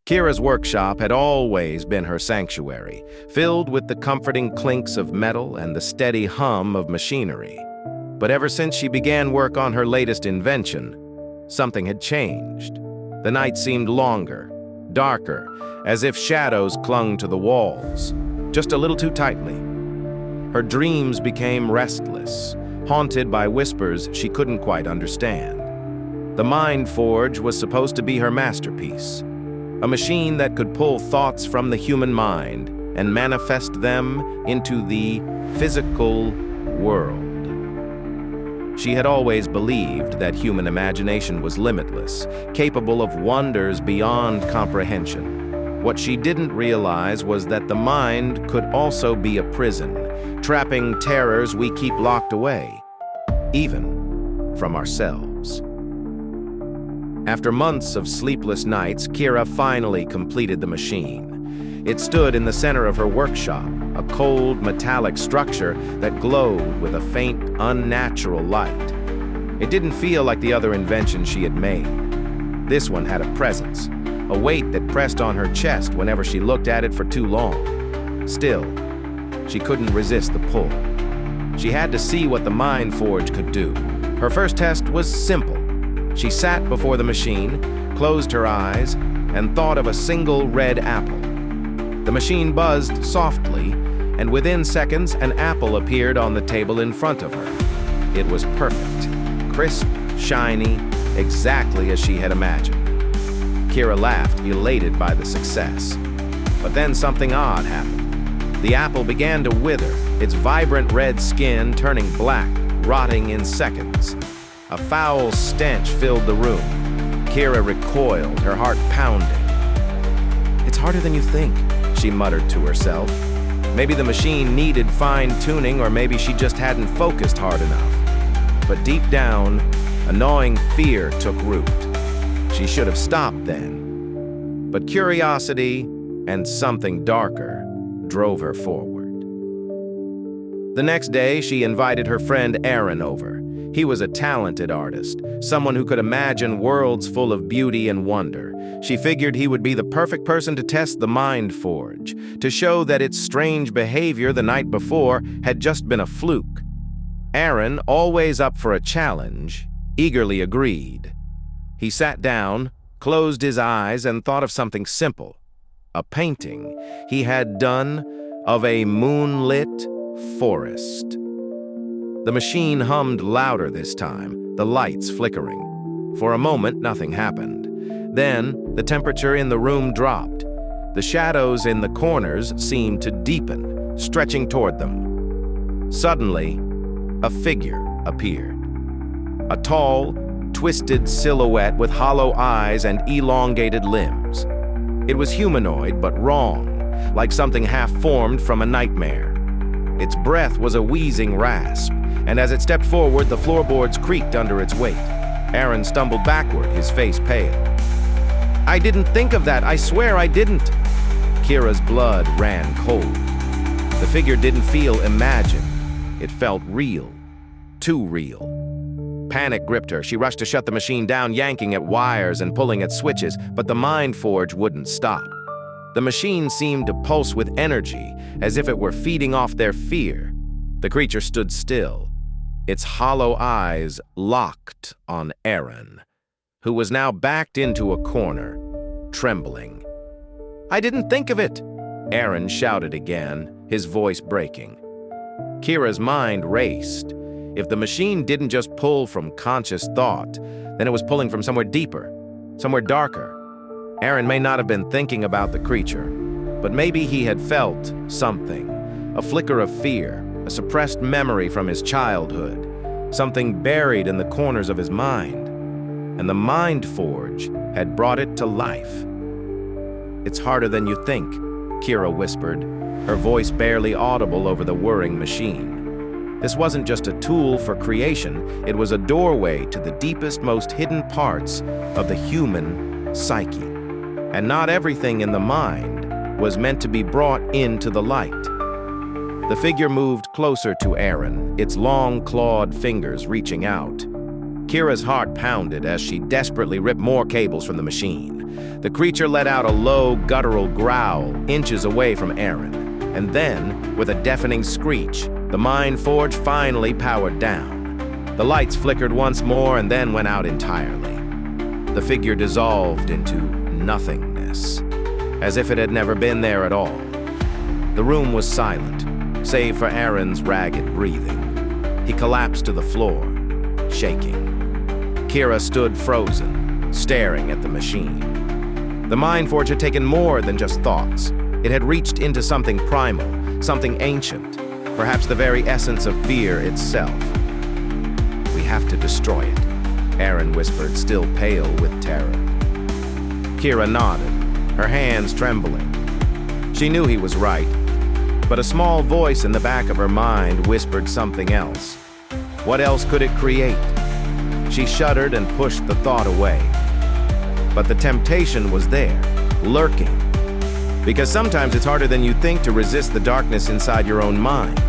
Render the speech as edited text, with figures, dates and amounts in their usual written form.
Kiera's workshop had always been her sanctuary, filled with the comforting clinks of metal and the steady hum of machinery. But ever since she began work on her latest invention, something had changed. The night seemed longer, darker, as if shadows clung to the walls, just a little too tightly. Her dreams became restless, haunted by whispers she couldn't quite understand. The Mind Forge was supposed to be her masterpiece, a machine that could pull thoughts from the human mind and manifest them into the physical world. She had always believed that human imagination was limitless, capable of wonders beyond comprehension. What she didn't realize was that the mind could also be a prison, trapping terrors we keep locked away, even from ourselves. After months of sleepless nights, Kiera finally completed the machine. It stood in the center of her workshop, a cold, metallic structure that glowed with a faint, unnatural light. It didn't feel like the other invention she had made. This one had a presence, a weight that pressed on her chest whenever she looked at it for too long. Still, she couldn't resist the pull. She had to see what the Mind Forge could do. Her first test was simple. She sat before the machine, closed her eyes, and thought of a single red apple. The machine buzzed softly, and within seconds, an apple appeared on the table in front of her. It was perfect, crisp, shiny, exactly as she had imagined. Kiera laughed, elated by the success. But then something odd happened. The apple began to wither, its vibrant red skin turning black, rotting in seconds. A foul stench filled the room. Kiera recoiled, her heart pounding. "It's harder than you think," she muttered to herself. Maybe the machine needed fine-tuning, or maybe she just hadn't focused hard enough. But deep down, a gnawing fear took root. She should have stopped then. But curiosity and something darker drove her forward. The next day, she invited her friend Aaron over. He was a talented artist, someone who could imagine worlds full of beauty and wonder. She figured he would be the perfect person to test the Mind Forge, to show that its strange behavior the night before had just been a fluke. Aaron, always up for a challenge, eagerly agreed. He sat down, closed his eyes, and thought of something simple. A painting he had done of a moonlit forest. The machine hummed louder this time, the lights flickering. For a moment, nothing happened. Then, the temperature in the room dropped. The shadows in the corners seemed to deepen, stretching toward them. Suddenly, a figure appeared. A tall, twisted silhouette with hollow eyes and elongated limbs. It was humanoid, but wrong, like something half-formed from a nightmare. Its breath was a wheezing rasp, and as it stepped forward, the floorboards creaked under its weight. Aaron stumbled backward, his face pale. "I didn't think of that, I swear I didn't." Kiera's blood ran cold. The figure didn't feel imagined. It felt real. Too real. Panic gripped her. She rushed to shut the machine down, yanking at wires and pulling at switches, but the Mind Forge wouldn't stop. The machine seemed to pulse with energy, as if it were feeding off their fear. The creature stood still, its hollow eyes locked on Aaron, who was now backed into a corner, trembling. "I didn't think of it!" Aaron shouted again, his voice breaking. Kiera's mind raced. If the machine didn't just pull from conscious thought, then it was pulling from somewhere deeper, somewhere darker. Aaron may not have been thinking about the creature, but maybe he had felt something, a flicker of fear, a suppressed memory from his childhood, something buried in the corners of his mind. And the Mind Forge had brought it to life. "It's harder than you think," Kiera whispered, her voice barely audible over the whirring machine. This wasn't just a tool for creation, it was a doorway to the deepest, most hidden parts of the human psyche. And not everything in the mind was meant to be brought into the light. The figure moved closer to Aaron, its long, clawed fingers reaching out. Kiera's heart pounded as she desperately ripped more cables from the machine. The creature let out a low, guttural growl inches away from Aaron. And then, with a deafening screech, the mind forge finally powered down. The lights flickered once more and then went out entirely. The figure dissolved into nothingness, as if it had never been there at all. The room was silent, save for Aaron's ragged breathing. He collapsed to the floor, shaking. Kiera stood frozen, staring at the machine. The mind forge had taken more than just thoughts. It had reached into something primal, something ancient, perhaps the very essence of fear itself. "We have to destroy it," Aaron whispered, still pale with terror. Kiera nodded, her hands trembling. She knew he was right, but a small voice in the back of her mind whispered something else. What else could it create? She shuddered and pushed the thought away. But the temptation was there, lurking. Because sometimes it's harder than you think to resist the darkness inside your own mind.